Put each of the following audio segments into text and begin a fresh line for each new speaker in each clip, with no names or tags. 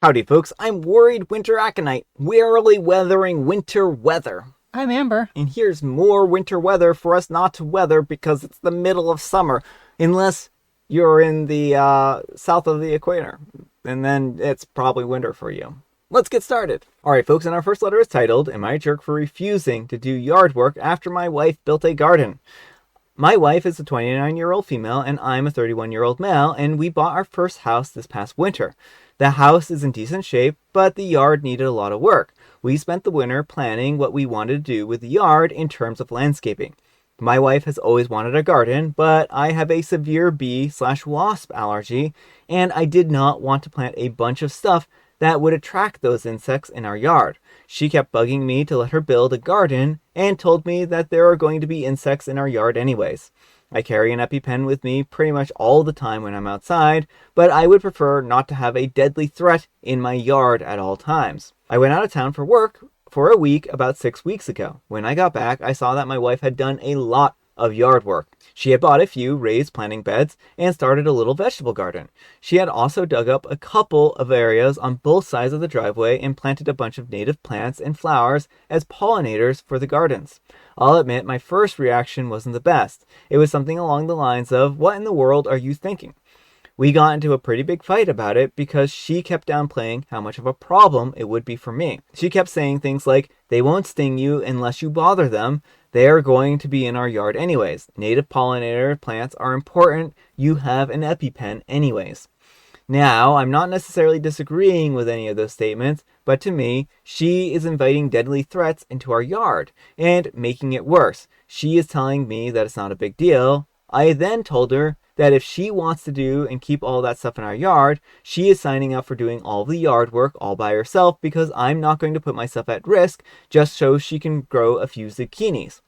Howdy, folks. I'm Worried Winter Aconite, warily weathering winter weather.
I'm Amber.
And here's more winter weather for us not to weather because it's the middle of summer, unless you're in the south of the equator. And then it's probably winter for you. Let's get started. Alright, folks, and our first letter is titled, Am I a Jerk for Refusing to Do Yard Work After My Wife Built a Garden? My wife is a 29-year-old female, and I'm a 31-year-old male, and we bought our first house this past winter. The house is in decent shape, but the yard needed a lot of work. We spent the winter planning what we wanted to do with the yard in terms of landscaping. My wife has always wanted a garden, but I have a severe bee/wasp allergy, and I did not want to plant a bunch of stuff that would attract those insects in our yard. She kept bugging me to let her build a garden and told me that there are going to be insects in our yard anyways. I carry an EpiPen with me pretty much all the time when I'm outside, but I would prefer not to have a deadly threat in my yard at all times. I went out of town for work for a week about 6 weeks ago. When I got back, I saw that my wife had done a lot of yard work. She had bought a few raised planting beds and started a little vegetable garden. She had also dug up a couple of areas on both sides of the driveway and planted a bunch of native plants and flowers as pollinators for the gardens. I'll admit my first reaction wasn't the best. It was something along the lines of, "What in the world are you thinking?" We got into a pretty big fight about it because she kept downplaying how much of a problem it would be for me. She kept saying things like, "They won't sting you unless you bother them. They are going to be in our yard anyways. Native pollinator plants are important. You have an EpiPen anyways." Now, I'm not necessarily disagreeing with any of those statements, but to me, she is inviting deadly threats into our yard and making it worse. She is telling me that it's not a big deal. I then told her that if she wants to do and keep all that stuff in our yard, she is signing up for doing all the yard work all by herself because I'm not going to put myself at risk just so she can grow a few zucchinis.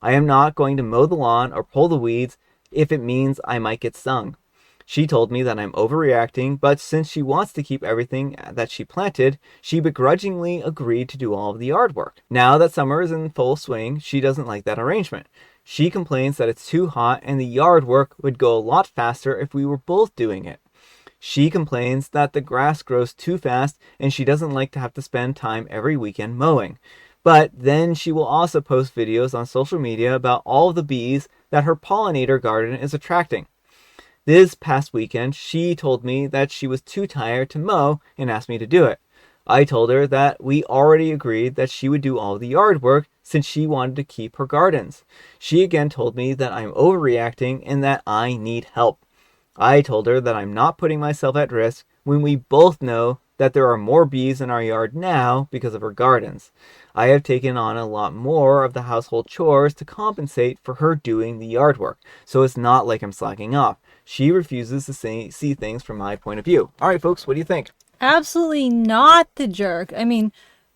I am not going to mow the lawn or pull the weeds if it means I might get stung. She told me that I'm overreacting, but since she wants to keep everything that she planted, she begrudgingly agreed to do all of the yard work. Now that summer is in full swing, she doesn't like that arrangement. She complains that it's too hot and the yard work would go a lot faster if we were both doing it. She complains that the grass grows too fast and she doesn't like to have to spend time every weekend mowing. But then she will also post videos on social media about all of the bees that her pollinator garden is attracting. This past weekend, she told me that she was too tired to mow and asked me to do it. I told her that we already agreed that she would do all the yard work since she wanted to keep her gardens. She again told me that I'm overreacting and that I need help. I told her that I'm not putting myself at risk when we both know that there are more bees in our yard now because of her gardens. I have taken on a lot more of the household chores to compensate for her doing the yard work, so it's not like I'm slacking off. She refuses to see things from my point of view. All right, folks, what do you think?
Absolutely not the jerk. I mean,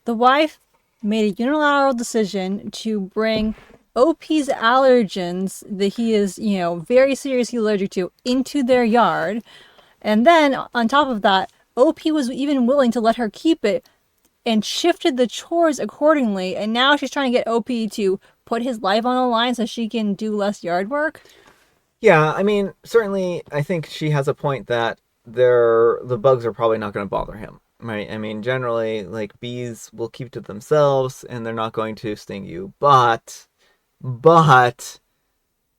the wife made a unilateral decision to bring OP's allergens that he is, very seriously allergic to into their yard. And then on top of that, OP was even willing to let her keep it and shifted the chores accordingly. And now she's trying to get OP to put his life on the line so she can do less yard work.
Yeah, I mean, certainly I think she has a point that the bugs are probably not going to bother him, right? I mean, generally, like, bees will keep to themselves and they're not going to sting you. But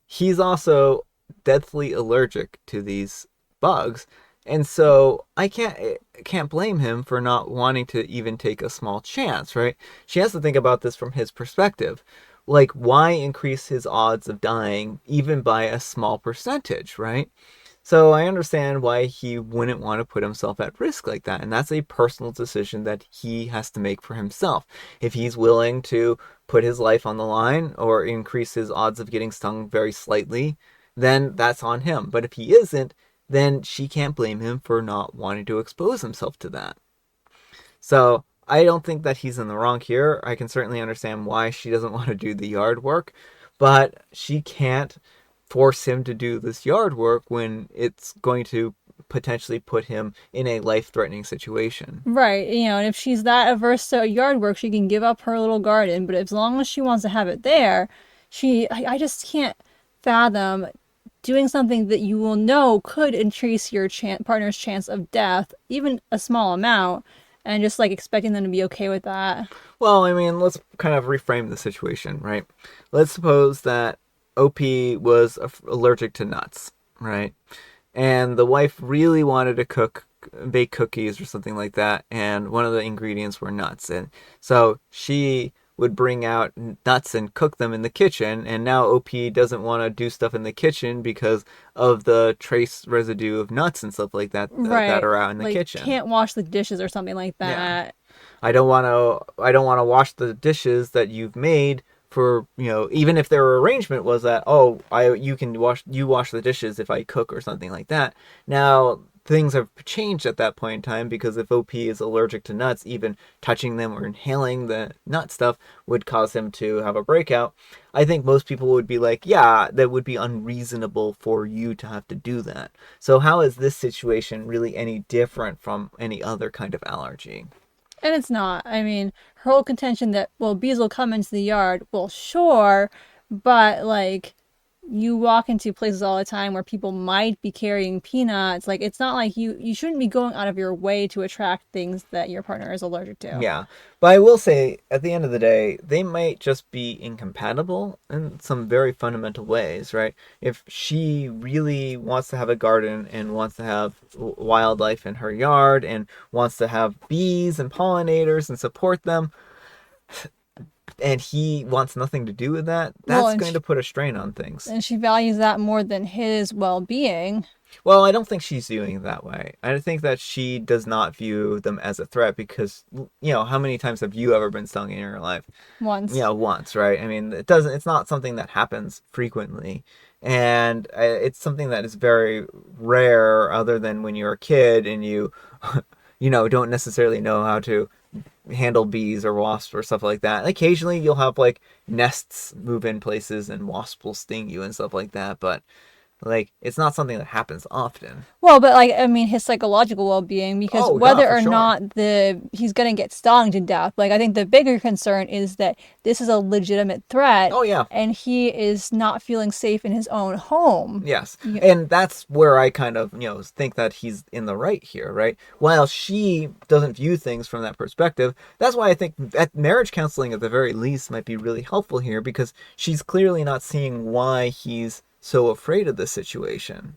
he's also deathly allergic to these bugs. And so I can't blame him for not wanting to even take a small chance, right? She has to think about this from his perspective. Like, why increase his odds of dying even by a small percentage, right? So I understand why he wouldn't want to put himself at risk like that. And that's a personal decision that he has to make for himself. If he's willing to put his life on the line or increase his odds of getting stung very slightly, then that's on him. But if he isn't, then she can't blame him for not wanting to expose himself to that. So I don't think that he's in the wrong here. I can certainly understand why she doesn't want to do the yard work, but she can't force him to do this yard work when it's going to potentially put him in a life-threatening situation.
Right, and if she's that averse to yard work, she can give up her little garden. But as long as she wants to have it there, I just can't fathom doing something that you will know could increase your partner's chance of death, even a small amount, and just like expecting them to be okay with that.
Well, I mean, let's kind of reframe the situation, right? Let's suppose that OP was allergic to nuts, right? And the wife really wanted to bake cookies or something like that, and one of the ingredients were nuts. And so she would bring out nuts and cook them in the kitchen, and now OP doesn't want to do stuff in the kitchen because of the trace residue of nuts and stuff like that that
Right.
are out in the
Like
kitchen.
can't wash the dishes or something like that.
I don't want to wash the dishes that you've made for, even if their arrangement was that, oh, you wash the dishes if I cook or something like that. Now things have changed at that point in time, because if OP is allergic to nuts, even touching them or inhaling the nut stuff would cause him to have a breakout. I think most people would be like, yeah, that would be unreasonable for you to have to do that. So how is this situation really any different from any other kind of allergy?
And it's not. I mean, her whole contention that, well, bees will come into the yard, well, sure, but like you walk into places all the time where people might be carrying peanuts. Like it's not like you shouldn't be going out of your way to attract things that your partner is allergic to.
Yeah, but I will say, at the end of the day, they might just be incompatible in some very fundamental ways, right? If she really wants to have a garden and wants to have wildlife in her yard and wants to have bees and pollinators and support them, and he wants nothing to do with that,
Well,
that's going to put a strain on things.
and she values that more than his well-being.
Well, I don't think she's viewing it that way. I think that she does not view them as a threat because, how many times have you ever been stung in your life?
Once.
Yeah, once, right? I mean, it's not something that happens frequently. And it's something that is very rare, other than when you're a kid and you, don't necessarily know how to handle bees or wasps or stuff like that. And occasionally you'll have like nests move in places and wasps will sting you and stuff like that. But like, it's not something that happens often.
Well, but like I mean, his psychological well-being, because
Oh, yeah,
whether
for
or
sure.
not he's gonna get stung to death, like I think the bigger concern is that this is a legitimate threat,
Oh, yeah.
and he is not feeling safe in his own home.
Yes.
You-
And that's where I kind of, think that he's in the right here, right? While she doesn't view things from that perspective, that's why I think that marriage counseling at the very least might be really helpful here, because she's clearly not seeing why he's so afraid of this situation.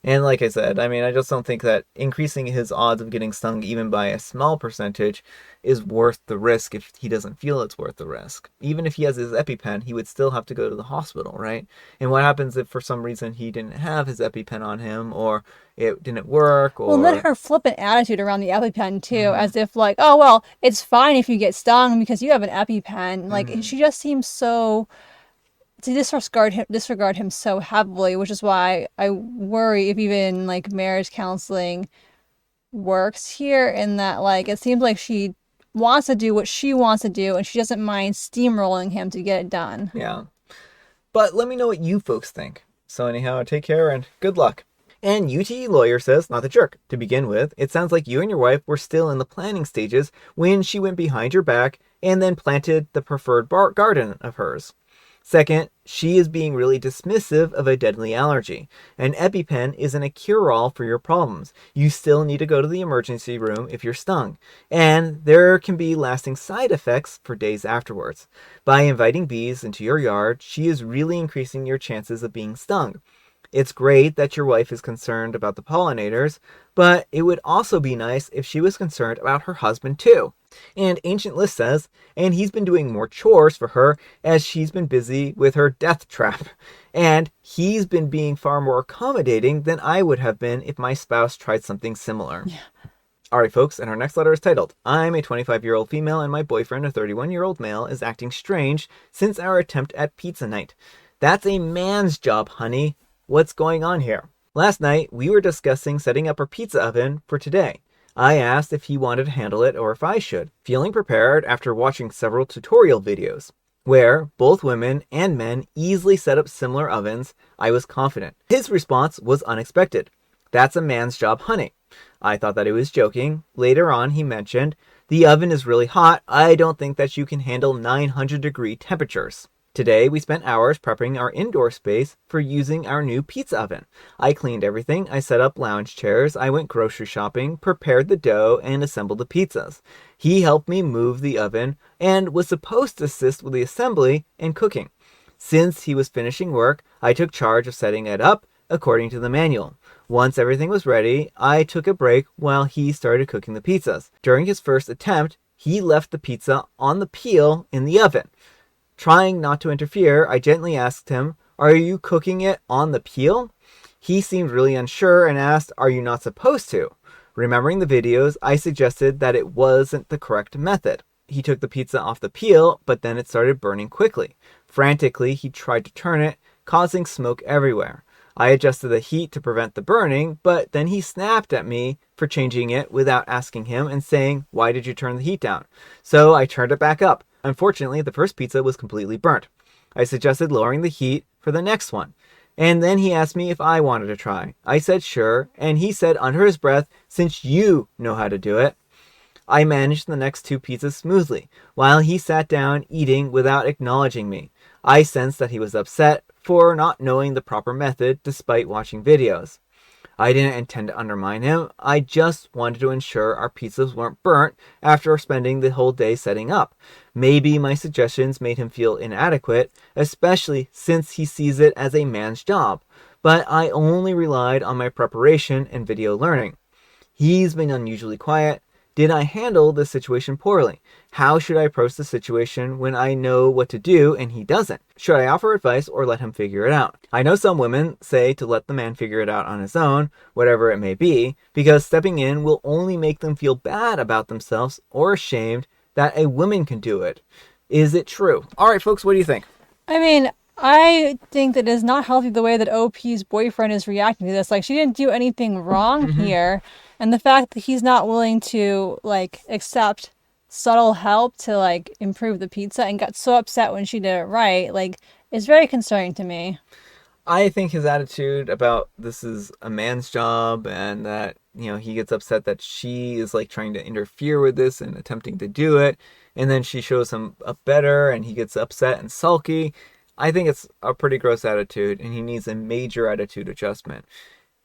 And like I said, I mean, I just don't think that increasing his odds of getting stung even by a small percentage is worth the risk if he doesn't feel it's worth the risk. Even if he has his EpiPen, he would still have to go to the hospital, right? And what happens if for some reason he didn't have his EpiPen on him, or it didn't work, or...
Well, then her flippant attitude around the EpiPen too, as if like, oh well, it's fine if you get stung because you have an EpiPen. Like she just seems so to disregard him so heavily, which is why I worry if even like marriage counseling works here, in that like it seems like she wants to do what she wants to do and she doesn't mind steamrolling him to get it done.
Yeah. But let me know what you folks think. So anyhow, take care and good luck. And UTE lawyer says, not the jerk. To begin with, it sounds like you and your wife were still in the planning stages when she went behind your back and then planted the preferred garden of hers. Second, she is being really dismissive of a deadly allergy. An EpiPen isn't a cure-all for your problems. You still need to go to the emergency room if you're stung. And there can be lasting side effects for days afterwards. By inviting bees into your yard, she is really increasing your chances of being stung. It's great that your wife is concerned about the pollinators, but it would also be nice if she was concerned about her husband too. And Ancient List says, and he's been doing more chores for her as she's been busy with her death trap. And he's been being far more accommodating than I would have been if my spouse tried something similar. Yeah. Alright folks, and our next letter is titled, I'm a 25-year-old female and my boyfriend, a 31-year-old male, is acting strange since our attempt at pizza night. That's a man's job, honey. What's going on here? Last night, we were discussing setting up our pizza oven for today. I asked if he wanted to handle it or if I should, feeling prepared after watching several tutorial videos, where both women and men easily set up similar ovens. I was confident. His response was unexpected. That's a man's job, honey. I thought that he was joking. Later on, he mentioned, the oven is really hot. I don't think that you can handle 900-degree temperatures. Today, we spent hours prepping our indoor space for using our new pizza oven. I cleaned everything, I set up lounge chairs, I went grocery shopping, prepared the dough, and assembled the pizzas. He helped me move the oven and was supposed to assist with the assembly and cooking. Since he was finishing work, I took charge of setting it up according to the manual. Once everything was ready, I took a break while he started cooking the pizzas. During his first attempt, he left the pizza on the peel in the oven. Trying not to interfere, I gently asked him, "Are you cooking it on the peel?" He seemed really unsure and asked, "Are you not supposed to?" Remembering the videos, I suggested that it wasn't the correct method. He took the pizza off the peel, but then it started burning quickly. Frantically, he tried to turn it, causing smoke everywhere. I adjusted the heat to prevent the burning, but then he snapped at me for changing it without asking him and saying, "Why did you turn the heat down?" So I turned it back up. Unfortunately, the first pizza was completely burnt. I suggested lowering the heat for the next one. And then he asked me if I wanted to try. I said sure, and he said under his breath, "Since you know how to do it." I managed the next two pizzas smoothly, while he sat down eating without acknowledging me. I sensed that he was upset for not knowing the proper method despite watching videos. I didn't intend to undermine him. I just wanted to ensure our pizzas weren't burnt after spending the whole day setting up. Maybe my suggestions made him feel inadequate, especially since he sees it as a man's job. But I only relied on my preparation and video learning. He's been unusually quiet. Did I handle this situation poorly? How should I approach the situation when I know what to do and he doesn't? Should I offer advice or let him figure it out? I know some women say to let the man figure it out on his own, whatever it may be, because stepping in will only make them feel bad about themselves or ashamed that a woman can do it. Is it true? All right, folks, what do you think?
I mean, I think that it's not healthy the way that OP's boyfriend is reacting to this. Like, she didn't do anything wrong here. And the fact that he's not willing to, like, accept subtle help to, like, improve the pizza and got so upset when she did it right, like, is very concerning to me.
I think his attitude about this is a man's job and that, he gets upset that she is like trying to interfere with this and attempting to do it. And then she shows him up better and he gets upset and sulky. I think it's a pretty gross attitude and he needs a major attitude adjustment.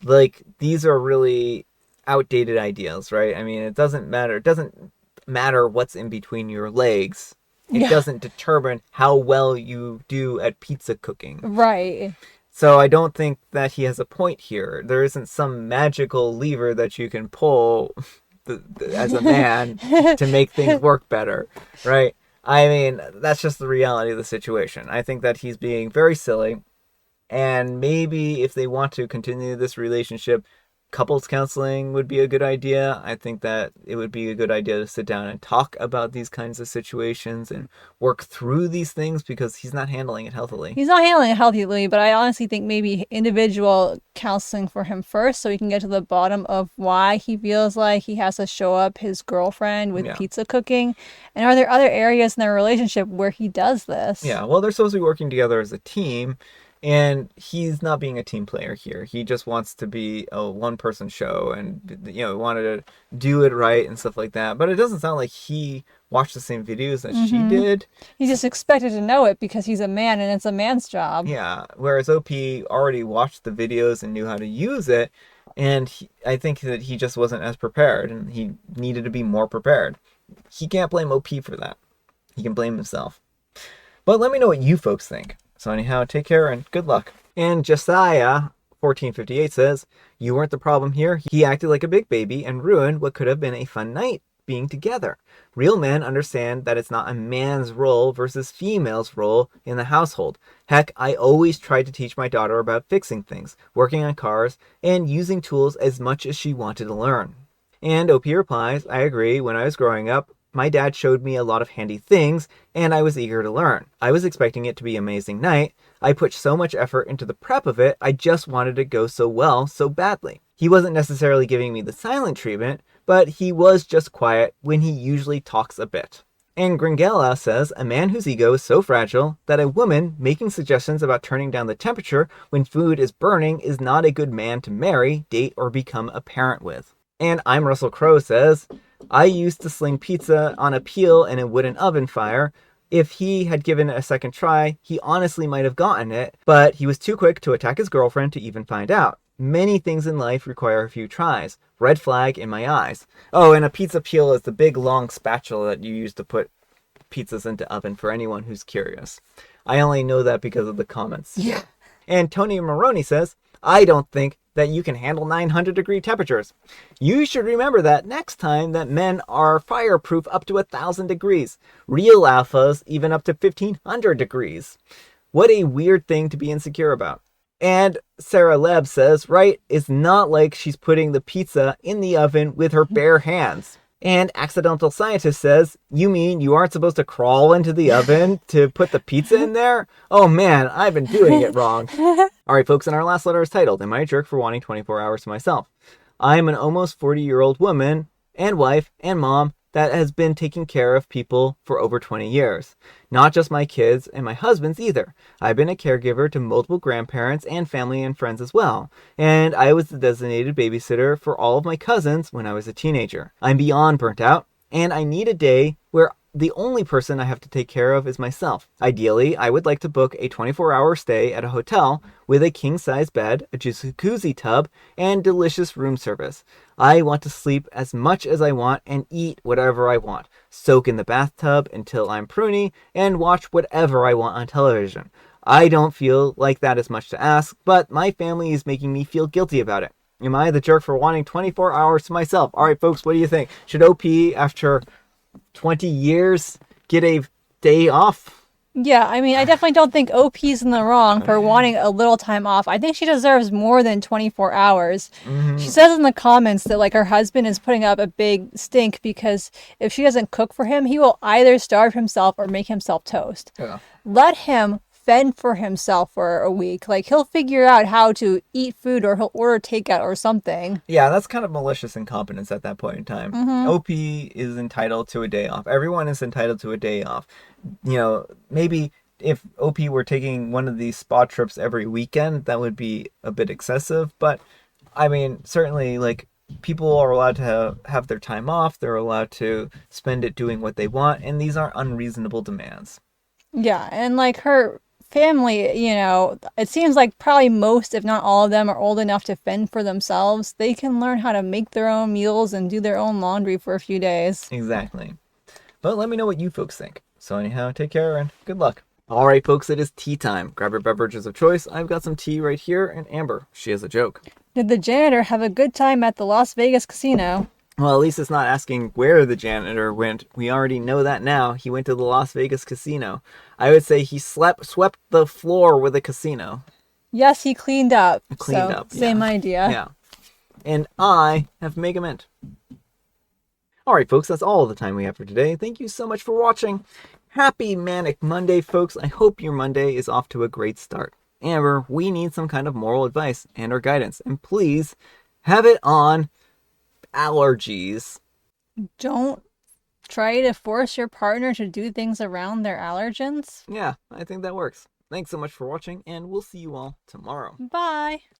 Like, these are really outdated ideas, right? I mean, it doesn't matter. It doesn't matter what's in between your legs. It doesn't determine how well you do at pizza cooking.
Right.
So I don't think that he has a point here. There isn't some magical lever that you can pull as a man to make things work better, right? I mean, that's just the reality of the situation. I think that he's being very silly, and maybe if they want to continue this relationship, couples counseling would be a good idea. I think that it would be a good idea to sit down and talk about these kinds of situations and work through these things because he's not handling it healthily.
He's not handling it healthily, but I honestly think maybe individual counseling for him first so he can get to the bottom of why he feels like he has to show up his girlfriend with pizza cooking. And are there other areas in their relationship where he does this?
Yeah, well, they're supposed to be working together as a team. And he's not being a team player here. He just wants to be a one-person show and, wanted to do it right and stuff like that. But it doesn't sound like he watched the same videos that she did.
He just expected to know it because he's a man and it's a man's job.
Yeah, whereas OP already watched the videos and knew how to use it. And I think that he just wasn't as prepared and he needed to be more prepared. He can't blame OP for that. He can blame himself. But let me know what you folks think. So anyhow, take care and good luck. And Josiah, 1458 says, "You weren't the problem here. He acted like a big baby and ruined what could have been a fun night being together. Real men understand that it's not a man's role versus female's role in the household. Heck, I always tried to teach my daughter about fixing things, working on cars, and using tools as much as she wanted to learn." And OP replies, "I agree. When I was growing up, my dad showed me a lot of handy things, and I was eager to learn. I was expecting it to be an amazing night. I put so much effort into the prep of it, I just wanted it to go so well, so badly. He wasn't necessarily giving me the silent treatment, but he was just quiet when he usually talks a bit." And Gringella says, "A man whose ego is so fragile that a woman making suggestions about turning down the temperature when food is burning is not a good man to marry, date, or become a parent with." And I'm Russell Crowe says, "I used to sling pizza on a peel in a wooden oven fire. if he had given it a second try, he honestly might have gotten it, but he was too quick to attack his girlfriend to even find out. Many things in life require a few tries. Red flag in my eyes. Oh, and a pizza peel is the big long spatula that you use to put pizzas into oven for anyone who's curious. I only know that because of the comments.
Yeah.
And Tony Maroney says, I don't think that you can handle 900-degree temperatures. You should remember that next time that men are fireproof up to 1,000 degrees. Real alphas even up to 1,500 degrees. What a weird thing to be insecure about. And Sarah Leb says, right, it's not like she's putting the pizza in the oven with her bare hands. And Accidental Scientist says, you mean you aren't supposed to crawl into the oven to put the pizza in there? Oh man, I've been doing it wrong. All right, folks, and our last letter is titled, Am I a Jerk for Wanting 24 Hours to Myself? I'm an almost 40-year-old woman and wife and mom that has been taking care of people for over 20 years. Not just my kids and my husband's either. I've been a caregiver to multiple grandparents and family and friends as well. And I was the designated babysitter for all of my cousins when I was a teenager. I'm beyond burnt out, and I need a day where the only person I have to take care of is myself. Ideally, I would like to book a 24-hour stay at a hotel with a king-size bed, a jacuzzi tub, and delicious room service. I want to sleep as much as I want and eat whatever I want, soak in the bathtub until I'm pruny, and watch whatever I want on television. I don't feel like that is much to ask, but my family is making me feel guilty about it. Am I the jerk for wanting 24 hours to myself? All right, folks, what do you think? Should OP, after 20 years, get a day off?
Yeah, I mean, I definitely don't think OP's in the wrong for wanting a little time off. I think she deserves more than 24 hours. She says in the comments that, like, her husband is putting up a big stink because if she doesn't cook for him, he will either starve himself or make himself toast.
Yeah.
Let him fend for himself for a week. Like, he'll figure out how to eat food, or he'll order takeout or something.
Yeah, that's kind of malicious incompetence at that point in time. OP is entitled to a day off. Everyone is entitled to a day off. You know, maybe if OP were taking one of these spa trips every weekend, that would be a bit excessive. But, I mean, certainly, like, people are allowed to have their time off. They're allowed to spend it doing what they want. And these aren't unreasonable demands.
Yeah, and, like, her family, you know, it seems like probably most, if not all of them, are old enough to fend for themselves. They can learn how to make their own meals and do their own laundry for a few days.
Exactly. But let me know what you folks think. So anyhow, take care and good luck. All right, folks, it is tea time. Grab your beverages of choice. I've got some tea right here, and Amber, she has a joke.
Did the janitor have a good time at the Las Vegas casino?
Well, at least it's not asking where the janitor went. We already know that now. He went to the Las Vegas casino. I would say he swept the floor with a casino.
Yes, he cleaned up.
Cleaned up,
Same
yeah.
idea.
Yeah. And I have Mega Mint. All right, folks, that's all the time we have for today. Thank you so much for watching. Happy Manic Monday, folks. I hope your Monday is off to a great start. Amber, we need some kind of moral advice and or guidance. And please have it on allergies.
Don't try to force your partner to do things around their allergens.
Yeah, I think that works. Thanks so much for watching, and we'll see you all tomorrow.
Bye.